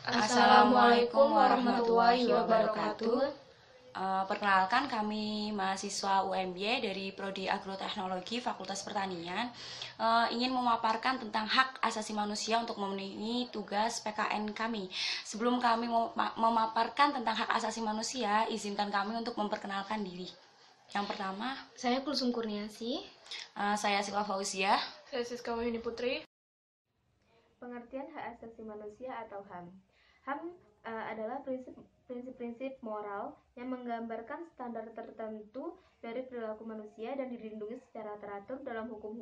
Assalamualaikum warahmatullahi wabarakatuh. Perkenalkan, kami mahasiswa UMY dari Prodi Agroteknologi Fakultas Pertanian ingin memaparkan tentang hak asasi manusia untuk memenuhi tugas PKN kami. Sebelum kami memaparkan tentang hak asasi manusia, izinkan kami untuk memperkenalkan diri. Yang pertama, saya Kulsum Kurniasi. Saya Silva Fauzia. Saya Siska Wahyuni Putri. Pengertian hak asasi manusia atau HAM. HAM adalah prinsip-prinsip moral yang menggambarkan standar tertentu dari perilaku manusia dan dilindungi secara teratur dalam hukum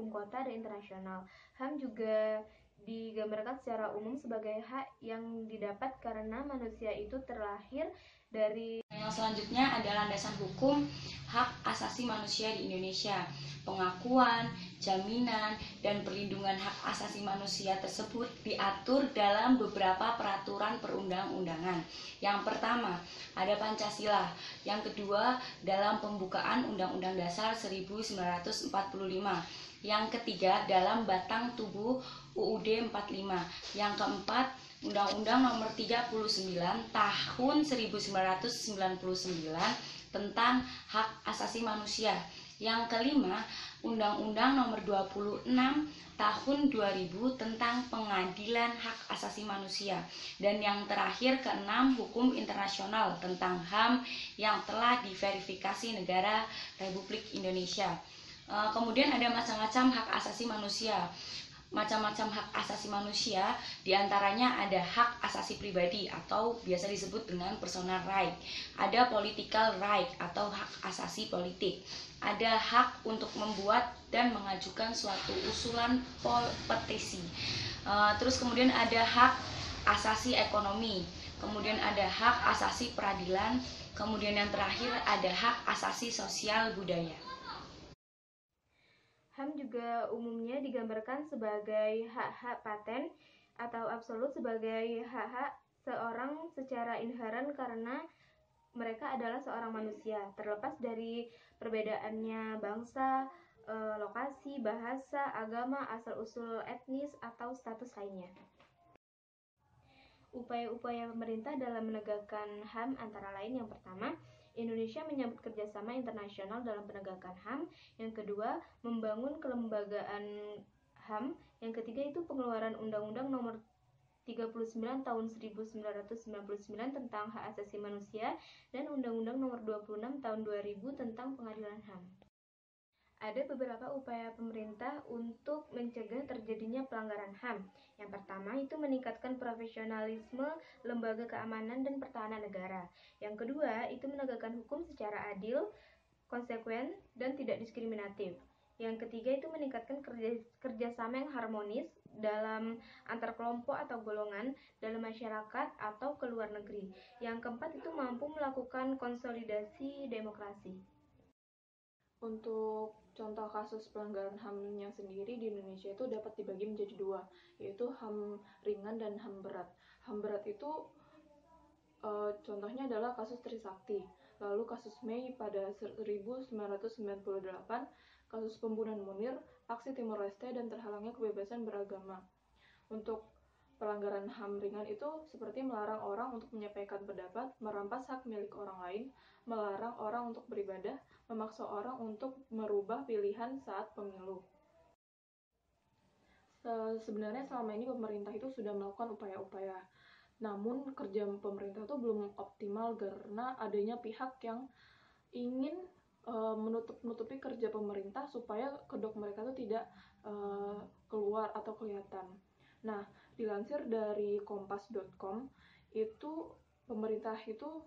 kota dan internasional. HAM juga digambarkan secara umum sebagai hak yang didapat karena manusia itu terlahir dari. Yang selanjutnya adalah landasan hukum hak asasi manusia di Indonesia. Pengakuan, jaminan, dan perlindungan hak asasi manusia tersebut diatur dalam beberapa peraturan perundang-undangan. Yang pertama, ada Pancasila. Yang kedua, dalam pembukaan Undang-Undang Dasar 1945. Yang ketiga, dalam batang tubuh UUD 45. Yang keempat, Undang-Undang Nomor 39 Tahun 1999 tentang Hak Asasi Manusia. Yang kelima, Undang-Undang Nomor 26 Tahun 2000 tentang Pengadilan Hak Asasi Manusia. Dan yang terakhir, keenam, hukum internasional tentang HAM yang telah diverifikasi negara Republik Indonesia. Kemudian ada macam-macam hak asasi manusia. Macam-macam hak asasi manusia diantaranya ada hak asasi pribadi atau biasa disebut dengan personal right, ada political right atau hak asasi politik, ada hak untuk membuat dan mengajukan suatu usulan petisi, terus kemudian ada hak asasi ekonomi, kemudian ada hak asasi peradilan, kemudian yang terakhir ada hak asasi sosial budaya. HAM juga umumnya digambarkan sebagai hak-hak paten atau absolut sebagai hak-hak seorang secara inheren karena mereka adalah seorang manusia, terlepas dari perbedaannya bangsa, lokasi, bahasa, agama, asal-usul etnis, atau status lainnya. Upaya-upaya pemerintah dalam menegakkan HAM antara lain yang pertama, Indonesia menyambut kerjasama internasional dalam penegakan HAM. Yang kedua, membangun kelembagaan HAM. Yang ketiga itu pengeluaran Undang-Undang Nomor 39 Tahun 1999 tentang Hak Asasi Manusia dan Undang-Undang Nomor 26 Tahun 2000 tentang Pengadilan HAM. Ada beberapa upaya pemerintah untuk mencegah terjadinya pelanggaran HAM. Yang pertama itu meningkatkan profesionalisme lembaga keamanan dan pertahanan negara. Yang kedua itu menegakkan hukum secara adil, konsekuen, dan tidak diskriminatif. Yang ketiga itu meningkatkan kerjasama yang harmonis dalam antar kelompok atau golongan dalam masyarakat atau ke luar negeri. Yang keempat itu mampu melakukan konsolidasi demokrasi. Untuk contoh kasus pelanggaran HAM-nya sendiri di Indonesia itu dapat dibagi menjadi dua, yaitu HAM ringan dan HAM berat. HAM berat itu contohnya adalah kasus Trisakti, lalu kasus Mei pada 1998, kasus pembunuhan Munir, aksi Timor Leste, dan terhalangnya kebebasan beragama. Untuk pelanggaran HAM ringan itu seperti melarang orang untuk menyampaikan pendapat, merampas hak milik orang lain, melarang orang untuk beribadah, memaksa orang untuk merubah pilihan saat pemilu. Sebenarnya selama ini pemerintah itu sudah melakukan upaya-upaya, namun kerja pemerintah itu belum optimal karena adanya pihak yang ingin menutupi kerja pemerintah supaya kedok mereka itu tidak keluar atau kelihatan. Nah, dilansir dari kompas.com, itu pemerintah itu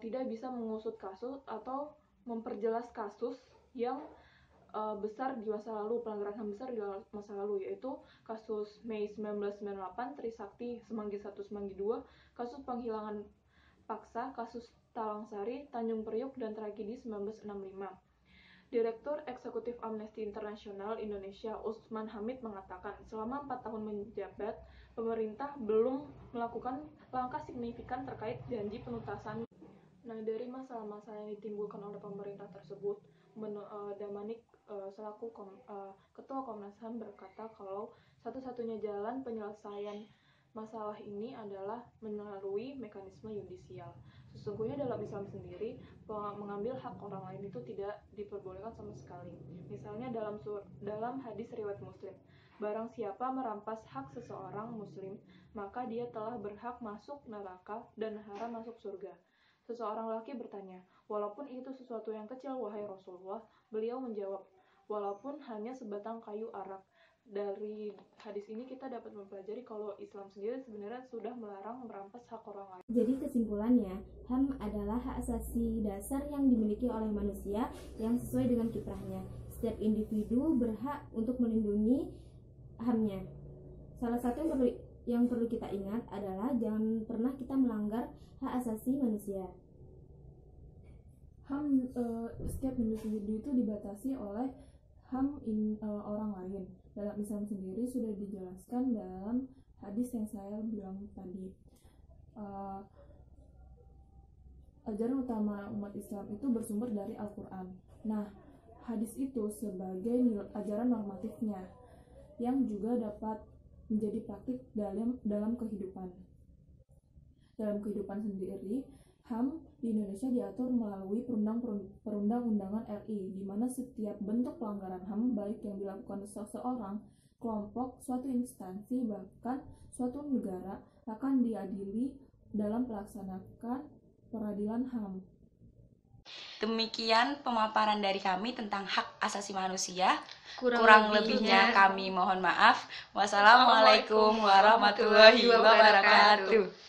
tidak bisa mengusut kasus atau memperjelas kasus yang besar di masa lalu, pelanggaran HAM besar di masa lalu, yaitu kasus Mei 1998, Trisakti, Semanggi 1, Semanggi 2, kasus penghilangan paksa, kasus Talang Sari, Tanjung Priuk, dan tragedi 1965. Direktur Eksekutif Amnesty International Indonesia Usman Hamid mengatakan, selama 4 tahun menjabat, pemerintah belum melakukan langkah signifikan terkait janji penuntasan. Nah, dari masalah-masalah yang ditimbulkan oleh pemerintah tersebut, Damanik selaku Ketua Komnas HAM berkata kalau satu-satunya jalan penyelesaian masalah ini adalah melalui mekanisme yudisial. Sesungguhnya dalam Islam sendiri, mengambil hak orang lain itu tidak diperbolehkan sama sekali. Misalnya dalam hadis riwayat Muslim, barang siapa merampas hak seseorang muslim, maka dia telah berhak masuk neraka dan haram masuk surga. Seseorang laki bertanya, walaupun itu sesuatu yang kecil, wahai Rasulullah, beliau menjawab, walaupun hanya sebatang kayu arak. Dari hadis ini kita dapat mempelajari kalau Islam sendiri sebenarnya sudah melarang merampas hak orang lain. Jadi kesimpulannya, HAM adalah hak asasi dasar yang dimiliki oleh manusia yang sesuai dengan kiprahnya. Setiap individu berhak untuk melindungi HAM-nya. Salah satu yang perlu kita ingat adalah jangan pernah kita melanggar hak asasi manusia. HAM setiap individu itu dibatasi oleh HAM orang lain. Dalam Islam sendiri sudah dijelaskan dalam hadis yang saya bilang tadi. Ajaran utama umat Islam itu bersumber dari Al-Quran. Nah, hadis itu sebagai ajaran normatifnya yang juga dapat menjadi praktik dalam kehidupan. Dalam kehidupan sendiri, HAM di Indonesia diatur melalui perundang-undangan RI, di mana setiap bentuk pelanggaran HAM, baik yang dilakukan seseorang, kelompok, suatu instansi, bahkan suatu negara, akan diadili dalam melaksanakan peradilan HAM. Demikian pemaparan dari kami tentang hak asasi manusia. Kurang lebihnya kami mohon maaf. Wassalamualaikum warahmatullahi wabarakatuh.